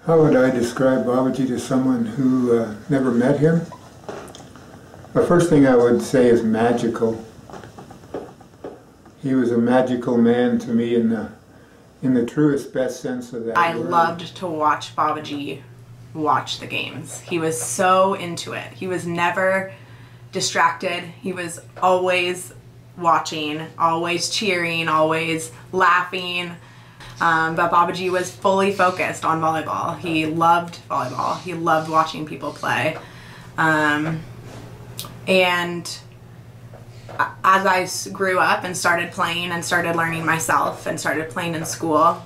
How would I describe Babaji to someone who never met him? The first thing I would say is magical. He was a magical man to me in the truest, best sense of that I word. loved to watch Babaji watch the games. He was so into it. He was never distracted. He was always watching, always cheering, always laughing. But Babaji was fully focused on volleyball. He loved volleyball. He loved watching people play. And as I grew up and started playing and started learning myself and started playing in school,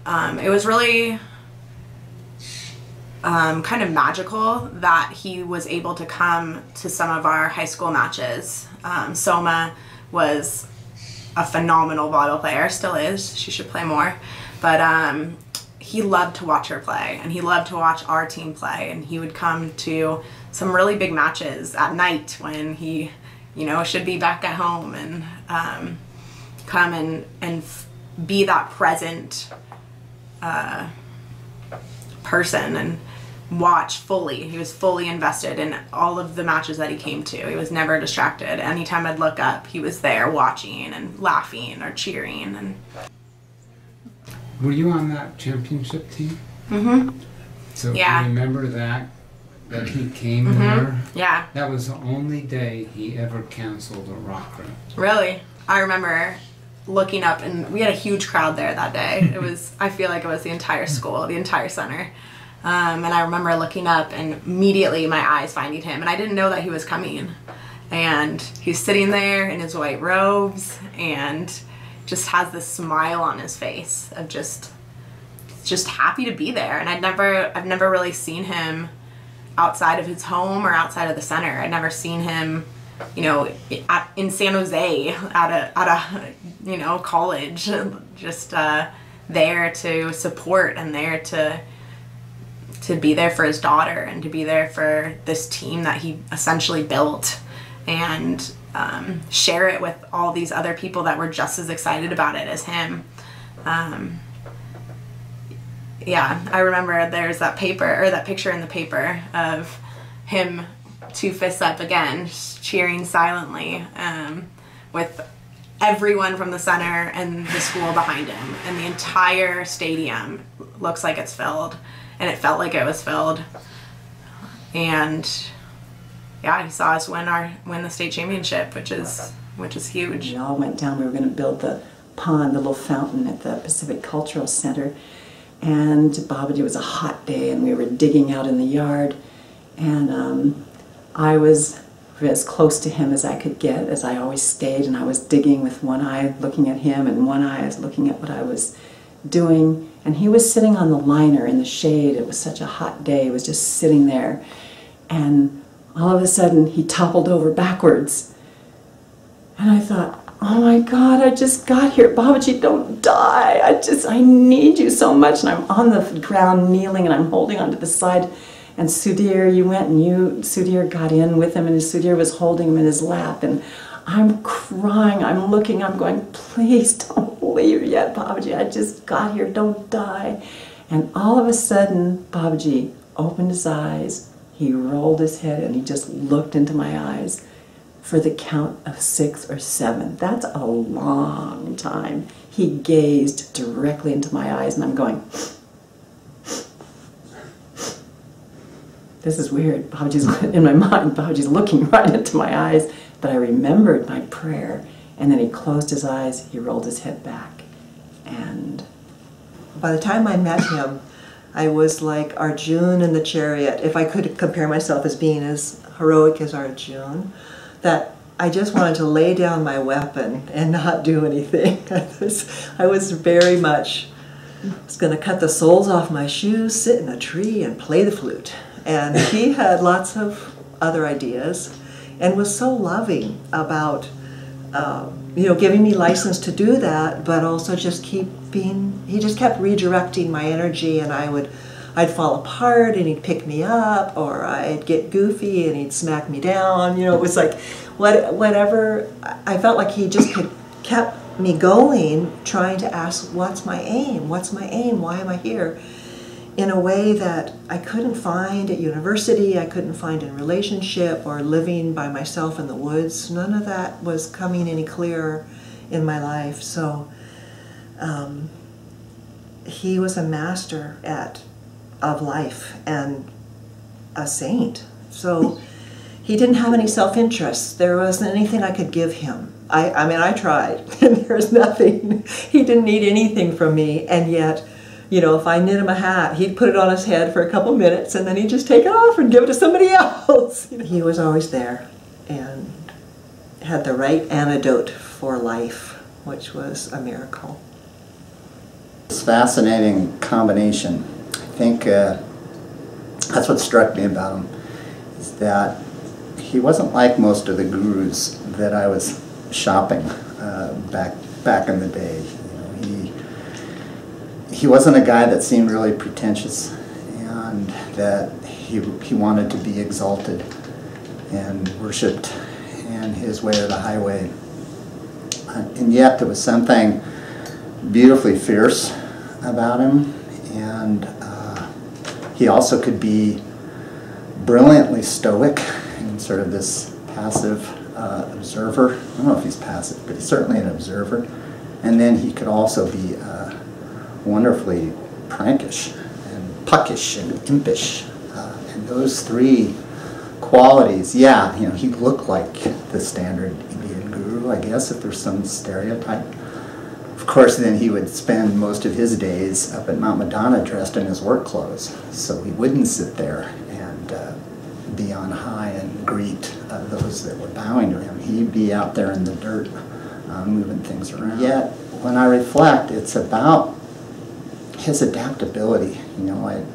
it was really kind of magical that he was able to come to some of our high school matches. Soma was a phenomenal volleyball player, still is. She should play more. But he loved to watch her play, and he loved to watch our team play, and he would come to some really big matches at night when he, you know, should be back at home, and come and be that present person and watch fully. He was fully invested in all of the matches that he came to. He was never distracted. Anytime I'd look up, he was there watching and laughing or cheering. And were you on that championship team? Mm-hmm. So yeah. You remember that he came there? Yeah. That was the only day he ever canceled a rock run. Really? I remember looking up, and we had a huge crowd there that day. It was, I feel like it was the entire school, the entire center. And I remember looking up and immediately my eyes finding him, and I didn't know that he was coming. And he's sitting there in his white robes and just has this smile on his face of just happy to be there. And I've never really seen him outside of his home or outside of the center. I'd never seen him, you know, in San Jose at a you know, college, just there to support and there to be there for his daughter and to be there for this team that he essentially built, and share it with all these other people that were just as excited about it as him. Yeah, I remember there's that picture in the paper of him, 2 fists up again, cheering silently, with everyone from the center and the school behind him, and the entire stadium looks like it's filled. And it felt like it was filled. And yeah, he saw us win the state championship, which is huge. We all went down. We were going to build the pond, the little fountain at the Pacific Cultural Center. And Babaji, it was a hot day, and we were digging out in the yard. And I was as close to him as I could get, as I always stayed. And I was digging with one eye looking at him, and one eye I was looking at what I was doing. And he was sitting on the liner in the shade. It was such a hot day. He was just sitting there. And all of a sudden, he toppled over backwards. And I thought, oh my God, I just got here. Babaji, don't die. I need you so much. And I'm on the ground kneeling, and I'm holding onto the side. And Sudhir, you went and Sudhir got in with him, and Sudhir was holding him in his lap. And I'm crying, I'm looking, I'm going, please don't leave yet, Babaji. I just got here, don't die. And all of a sudden, Babaji opened his eyes, he rolled his head, and he just looked into my eyes for the count of 6 or 7. That's a long time. He gazed directly into my eyes, and I'm going, this is weird. Babaji's in my mind, Babaji's looking right into my eyes. But I remembered my prayer, and then he closed his eyes, he rolled his head back, and by the time I met him, I was like Arjun in the chariot. If I could compare myself as being as heroic as Arjun, that I just wanted to lay down my weapon and not do anything. I was very much, was going to cut the soles off my shoes, sit in a tree, and play the flute. And he had lots of other ideas, and was so loving about, you know, giving me license to do that, but also just he just kept redirecting my energy, and I'd fall apart, and he'd pick me up, or I'd get goofy, and he'd smack me down. You know, it was like, whatever, I felt like he just kept me going, trying to ask, what's my aim? What's my aim? Why am I here? in a way that I couldn't find at university, I couldn't find in relationship or living by myself in the woods. None of that was coming any clearer in my life. So he was a master of life and a saint. So he didn't have any self-interest. There wasn't anything I could give him. I mean, I tried, and there's nothing. He didn't need anything from me, and yet, you know, if I knit him a hat, he'd put it on his head for a couple minutes, and then he'd just take it off and give it to somebody else. He was always there, and had the right antidote for life, which was a miracle. It's a fascinating combination. I think that's what struck me about him, is that he wasn't like most of the gurus that I was shopping back in the day. You know, he wasn't a guy that seemed really pretentious, and that he wanted to be exalted and worshipped, and his way or the highway. And yet there was something beautifully fierce about him, and he also could be brilliantly stoic and sort of this passive observer. I don't know if he's passive, but he's certainly an observer. And then he could also be wonderfully prankish and puckish and impish. And those three qualities, yeah, you know, he looked like the standard Indian guru, I guess, if there's some stereotype. Of course, then he would spend most of his days up at Mount Madonna dressed in his work clothes, so he wouldn't sit there and be on high and greet those that were bowing to him. He'd be out there in the dirt, moving things around. Yet, when I reflect, it's about his adaptability. You know,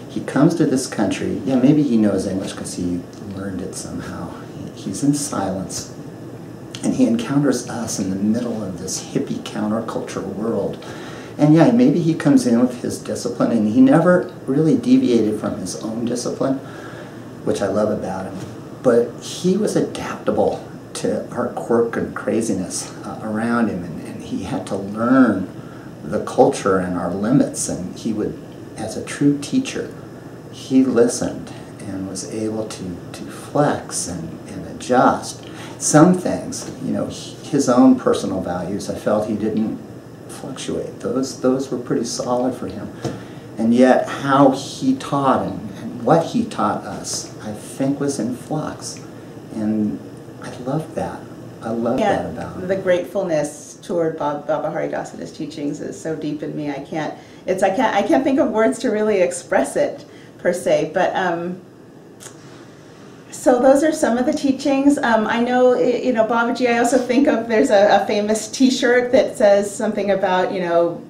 he comes to this country, yeah, maybe he knows English because he learned it somehow. He's in silence, and he encounters us in the middle of this hippie counterculture world. And yeah, maybe he comes in with his discipline, and he never really deviated from his own discipline, which I love about him. But he was adaptable to our quirk and craziness around him, and he had to learn the culture and our limits, and he would, as a true teacher, he listened and was able to flex and adjust. Some things, you know, his own personal values, I felt he didn't fluctuate. Those were pretty solid for him. And yet how he taught and what he taught us, I think, was in flux. And I love that. I love that about him. The gratefulness toward Baba Hari Das and his teachings is so deep in me. I can't think of words to really express it per se. But so those are some of the teachings. I know, you know, Babaji. I also think of, there's a famous T-shirt that says something about, you know,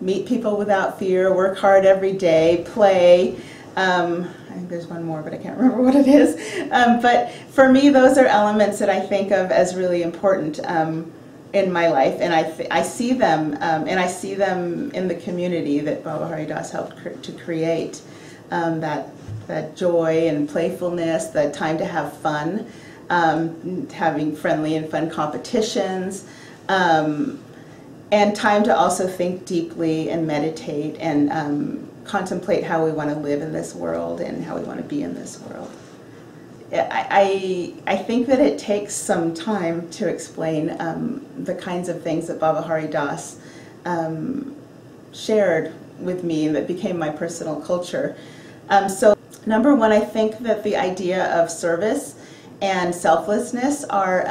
meet people without fear, work hard every day, play. I think there's one more, but I can't remember what it is. But for me, those are elements that I think of as really important in my life, and I see them, and I see them in the community that Baba Hari Das helped to create. That joy and playfulness, the time to have fun, having friendly and fun competitions, and time to also think deeply and meditate and contemplate how we want to live in this world and how we want to be in this world. I think that it takes some time to explain the kinds of things that Baba Hari Das shared with me that became my personal culture. So number one, I think that the idea of service and selflessness are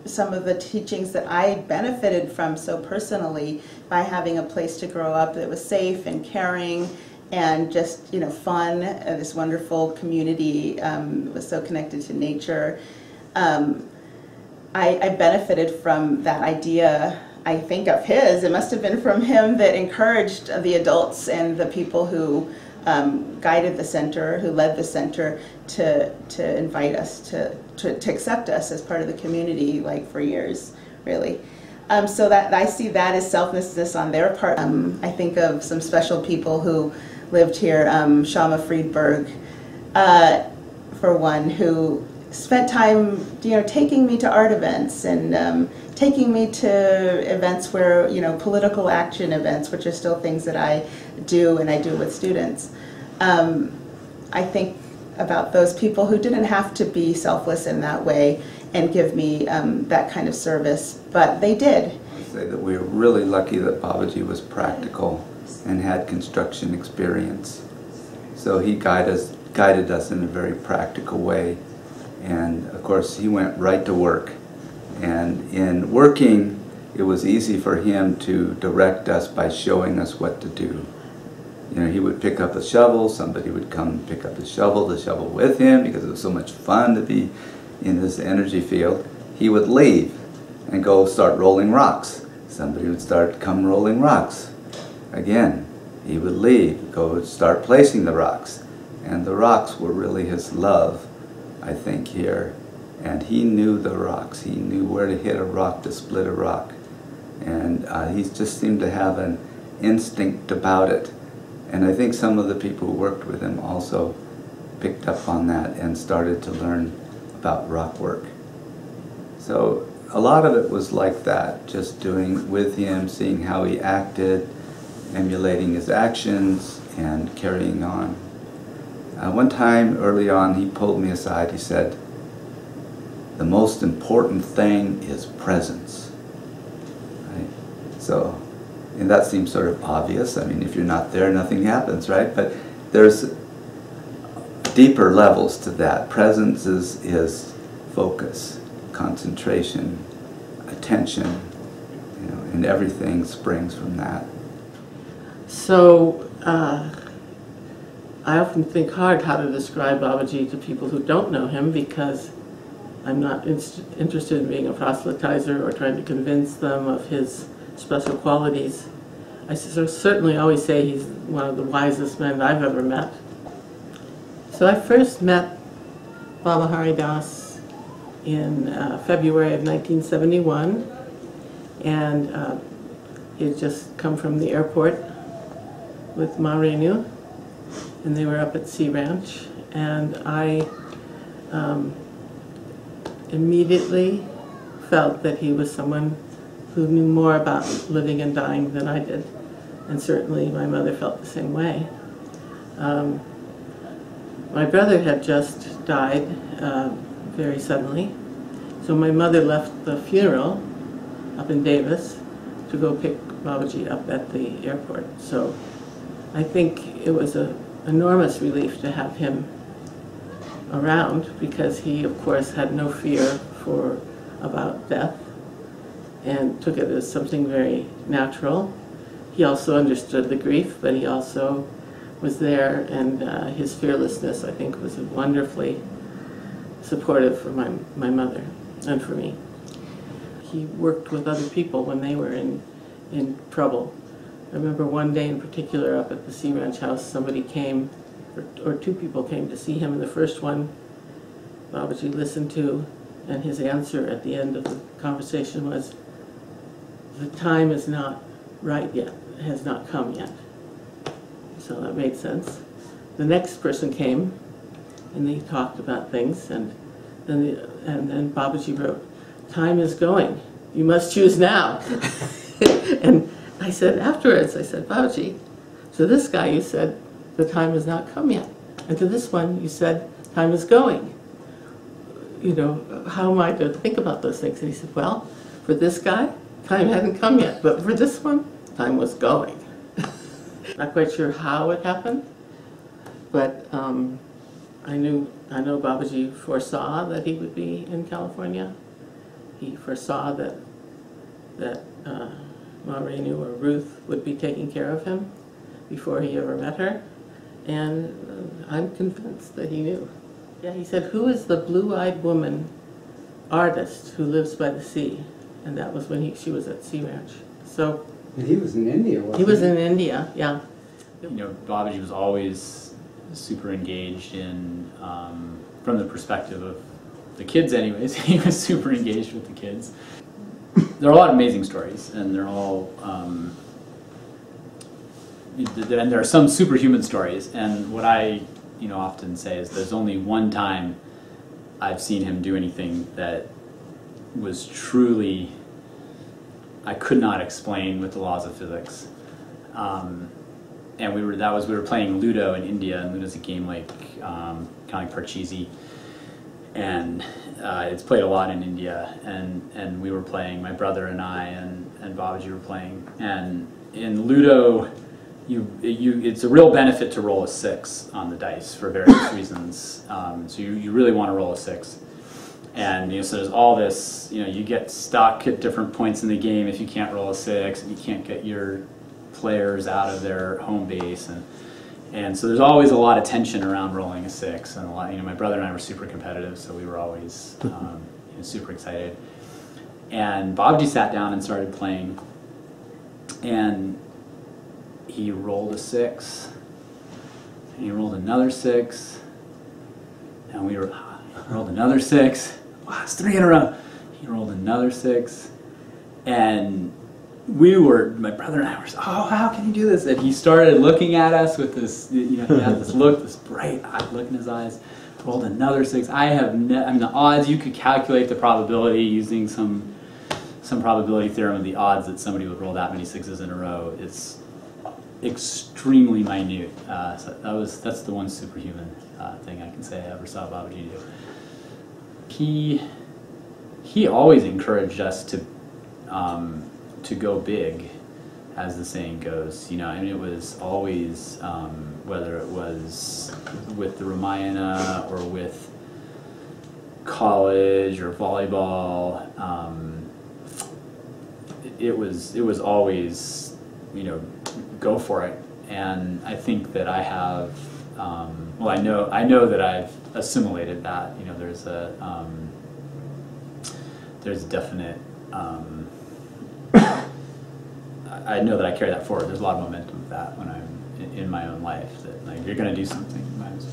some of the teachings that I benefited from so personally by having a place to grow up that was safe and caring and just, you know, fun. This wonderful community was so connected to nature. I benefited from that idea. I think of his, it must have been from him that encouraged the adults and the people who guided the center, who led the center, to invite us to accept us as part of the community, like for years, really. So that I see that as selflessness on their part. I think of some special people who lived here, Shama Friedberg, for one, who spent time, taking me to art events and taking me to events where, political action events, which are still things that I do and I do with students. I think about those people who didn't have to be selfless in that way and give me that kind of service, but they did. I say that we were really lucky that Babaji was practical and had construction experience. So he guided us in a very practical way. And of course he went right to work. And in working, it was easy for him to direct us by showing us what to do. He would pick up a shovel, somebody would come pick up the shovel with him because it was so much fun to be in this energy field. He would leave and go start rolling rocks. Somebody would come rolling rocks. Again, he would leave, go start placing the rocks. And the rocks were really his love, I think, here. And he knew the rocks. He knew where to hit a rock, to split a rock. And he just seemed to have an instinct about it. And I think some of the people who worked with him also picked up on that and started to learn about rock work. So a lot of it was like that, just doing with him, seeing how he acted, emulating his actions, and carrying on. One time early on, he pulled me aside. He said, "The most important thing is presence." Right? So, and that seems sort of obvious. I mean, if you're not there, nothing happens, right? But there's deeper levels to that. Presence is focus, concentration, attention, and everything springs from that. So, I often think hard how to describe Babaji to people who don't know him, because I'm not interested in being a proselytizer or trying to convince them of his special qualities. I certainly always say he's one of the wisest men I've ever met. So I first met Baba Haridas in February of 1971, and he had just come from the airport with Ma Renu, and they were up at Sea Ranch, and I immediately felt that he was someone who knew more about living and dying than I did, and certainly my mother felt the same way. My brother had just died very suddenly, so my mother left the funeral up in Davis to go pick Babaji up at the airport. So I think it was an enormous relief to have him around, because he, of course, had no fear about death and took it as something very natural. He also understood the grief, but he also was there, and his fearlessness, I think, was wonderfully supportive for my mother and for me. He worked with other people when they were in trouble. I remember one day in particular up at the Sea Ranch house, somebody came, or two people came to see him, and the first one Babaji listened to, and his answer at the end of the conversation was, "The time is not right yet, it has not come yet." So that made sense. The next person came, and they talked about things, and then Babaji wrote, "Time is going, you must choose now." And I said afterwards, "Babaji, to this guy you said, the time has not come yet. And to this one you said, time is going. How am I to think about those things?" And he said, "Well, for this guy, time hadn't come yet, but for this one, time was going." Not quite sure how it happened, but I know Babaji foresaw that he would be in California. He foresaw that Ma Renu or Ruth would be taking care of him before he ever met her, and I'm convinced that he knew. Yeah, he said, "Who is the blue-eyed woman artist who lives by the sea?" And that was when she was at Sea Ranch. So. And he was in India, wasn't he? He was in India, yeah. Babaji was always super engaged in, from the perspective of the kids anyways, he was super engaged with the kids. There are a lot of amazing stories, and they're all, and there are some superhuman stories, and what I often say is there's only one time I've seen him do anything that was truly, I could not explain with the laws of physics. And we were playing Ludo in India, and Ludo's a game like kind of like Parcheesi, and it's played a lot in India. And we were playing, my brother and I and Babaji were playing, and in Ludo, it's a real benefit to roll a 6 on the dice for various reasons. So you really want to roll a 6. And so there's all this, you get stuck at different points in the game if you can't roll a 6, and you can't get your players out of their home base, and so there's always a lot of tension around rolling a 6, and a lot. My brother and I were super competitive, so we were always super excited. And Babaji sat down and started playing, and he rolled a 6, and he rolled another 6, and we rolled another 6. Wow, it's 3 in a row. He rolled another 6, and my brother and I were, oh, how can you do this? And he started looking at us with this, he had this look, this bright-eyed look in his eyes. Rolled another 6. The odds, you could calculate the probability using some probability theorem of the odds that somebody would roll that many 6s in a row. It's extremely minute. So that's the one superhuman thing I can say I ever saw Babaji do. He always encouraged us to go big, as the saying goes. It was always, whether it was with the Ramayana or with college or volleyball, it was always, go for it. And I think that I have, I know that I've assimilated that. There's a definite, I know that I carry that forward. There's a lot of momentum with that when I'm in my own life. That if you're going to do something, you might as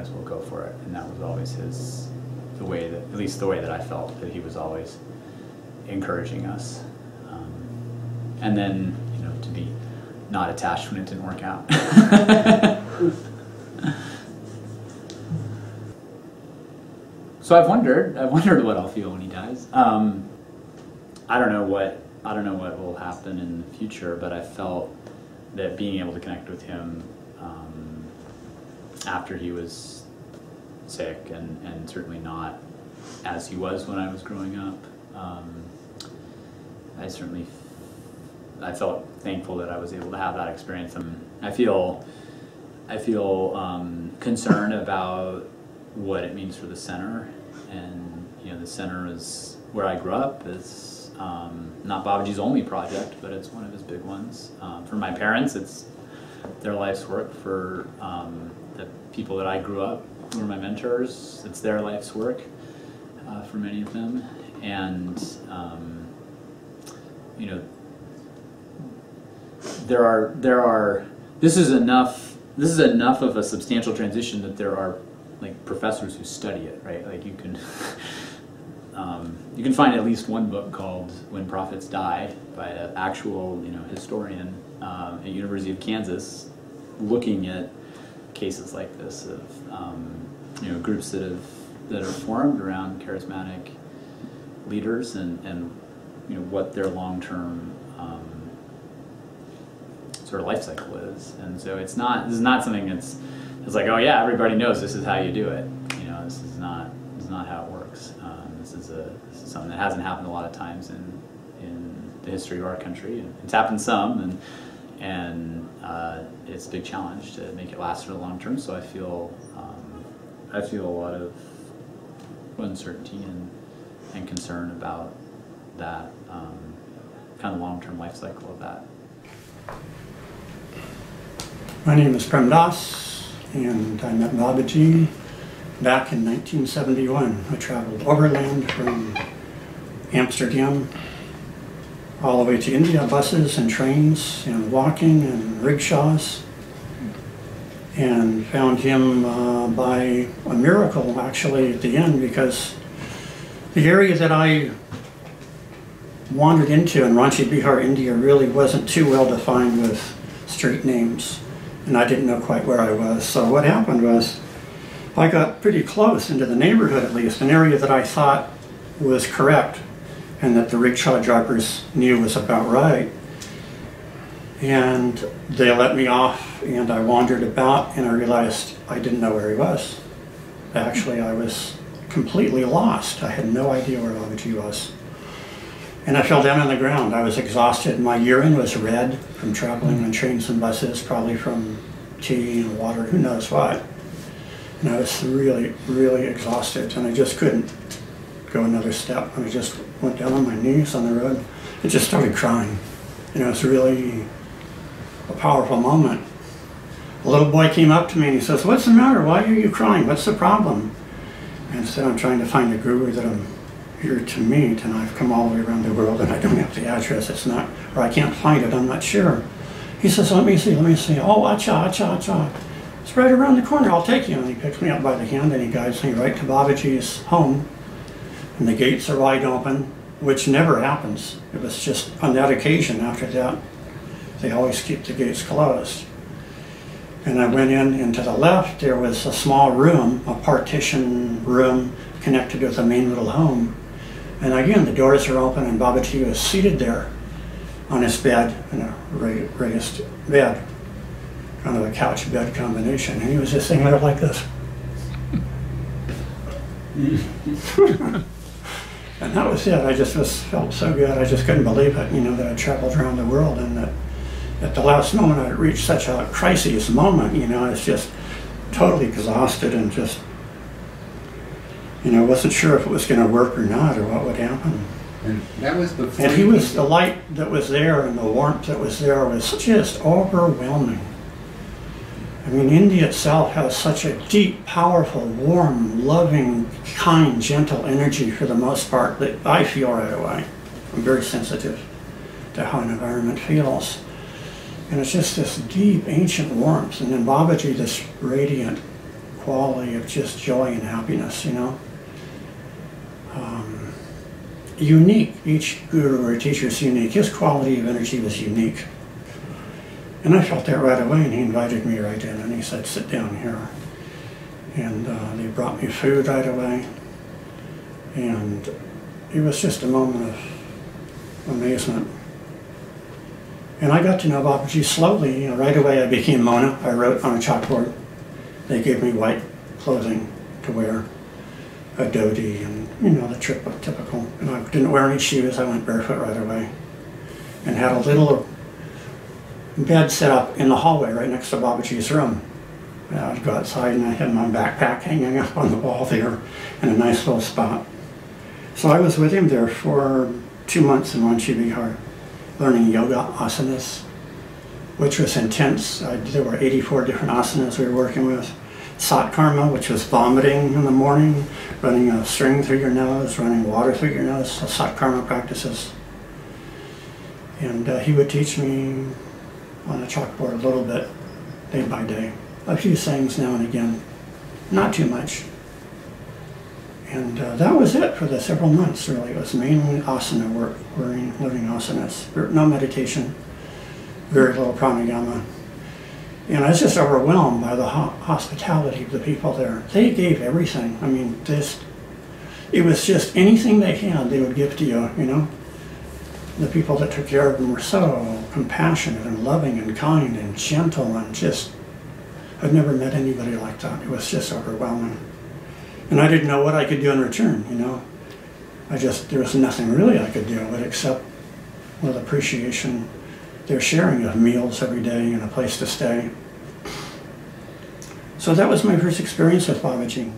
well go for it. And that was always at least the way that I felt, that he was always encouraging us. And then to be not attached when it didn't work out. So I've wondered what I'll feel when he dies. I don't know what will happen in the future, but I felt that being able to connect with him after he was sick, and certainly not as he was when I was growing up, I felt thankful that I was able to have that experience. I feel concerned about what it means for the center, and the center is where I grew up. It's not Babaji's only project, but it's one of his big ones. For my parents, it's their life's work. For the people that I grew up, who were my mentors, it's their life's work for many of them. And this is enough of a substantial transition that there are professors who study it, right? You can find at least one book called "When Prophets Die" by an actual historian at University of Kansas, looking at cases like this of groups that are formed around charismatic leaders, and what their long-term sort of life cycle is. And so this is not something it's like, oh yeah, everybody knows this is how you do it. This is not how it works. This is something that hasn't happened a lot of times in the history of our country. It's happened some, and it's a big challenge to make it last for the long term. So I feel a lot of uncertainty and concern about that kind of long-term life cycle of that. My name is Prem Das, and I met Babaji back in 1971. I traveled overland from Amsterdam all the way to India, buses and trains and walking and rickshaws, and found him by a miracle actually at the end, because the area that I wandered into in Ranchi, Bihar, India really wasn't too well defined with street names, and I didn't know quite where I was. So what happened was I got pretty close into the neighborhood, at least, an area that I thought was correct and that the rickshaw drivers knew was about right. And they let me off, and I wandered about, and I realized I didn't know where he was. Actually, I was completely lost. I had no idea where Babaji was. And I fell down on the ground. I was exhausted. My urine was red from traveling on trains and buses, probably from tea and water, who knows what. And I was really, really exhausted, and I just couldn't go another step. And I just went down on my knees on the road and just started crying. You know, it was really a powerful moment. A little boy came up to me and he says, "What's the matter? Why are you crying? What's the problem?" And I said, "I'm trying to find a guru that I'm here to meet, and I've come all the way around the world and I don't have the address. It's not, or I can't find it, I'm not sure." He says, let me see. "Oh, acha, acha, acha. It's right around the corner, I'll take you." And he picks me up by the hand and he guides me right to Babaji's home. And the gates are wide open, which never happens. It was just on that occasion. After that, they always keep the gates closed. And I went in, and to the left there was a small room, a partition room connected with the main little home. And again, the doors are open, and Babaji was seated there on his bed, in a raised bed, kind of a couch bed combination. And he was just sitting there like this. And that was it. I just felt so good. I just couldn't believe it, you know, that I traveled around the world, and that at the last moment I reached such a crisis moment, you know. I was just totally exhausted and just, you know, wasn't sure if it was going to work or not, or what would happen. And that was before. And he was, the light that was there and the warmth that was there was just overwhelming. I mean, India itself has such a deep, powerful, warm, loving, kind, gentle energy for the most part that I feel right away. I'm very sensitive to how an environment feels. And it's just this deep, ancient warmth. And then Babaji, this radiant quality of just joy and happiness, you know. Unique. Each guru or teacher is unique. His quality of energy was unique. And I felt that right away, and he invited me right in, and he said, "Sit down here." And they brought me food right away. And it was just a moment of amazement. And I got to know Babaji slowly. You know, right away I became Mona. I wrote on a chalkboard. They gave me white clothing to wear, a dhoti, and, you know, the typical. And I didn't wear any shoes. I went barefoot right away. And had a little bed set up in the hallway right next to Babaji's room. I'd go outside and I had my backpack hanging up on the wall there in a nice little spot. So I was with him there for 2 months in Ranchi, Bihar, learning yoga asanas, which was intense. There were 84 different asanas we were working with. Sat karma, which was vomiting in the morning, running a string through your nose, running water through your nose, so sat karma practices. And he would teach me on the chalkboard a little bit, day by day. A few sayings now and again, not too much. And that was it for the several months, really. It was mainly asana work, learning asanas. No meditation, very little pranayama. And I was just overwhelmed by the hospitality of the people there. They gave everything. I mean, it was just anything they had, they would give to you, you know. The people that took care of them were so compassionate and loving and kind and gentle, and just, I've never met anybody like that. It was just overwhelming. And I didn't know what I could do in return, you know. There was nothing really I could do but accept with appreciation their sharing of meals every day and a place to stay. So that was my first experience with Babaji.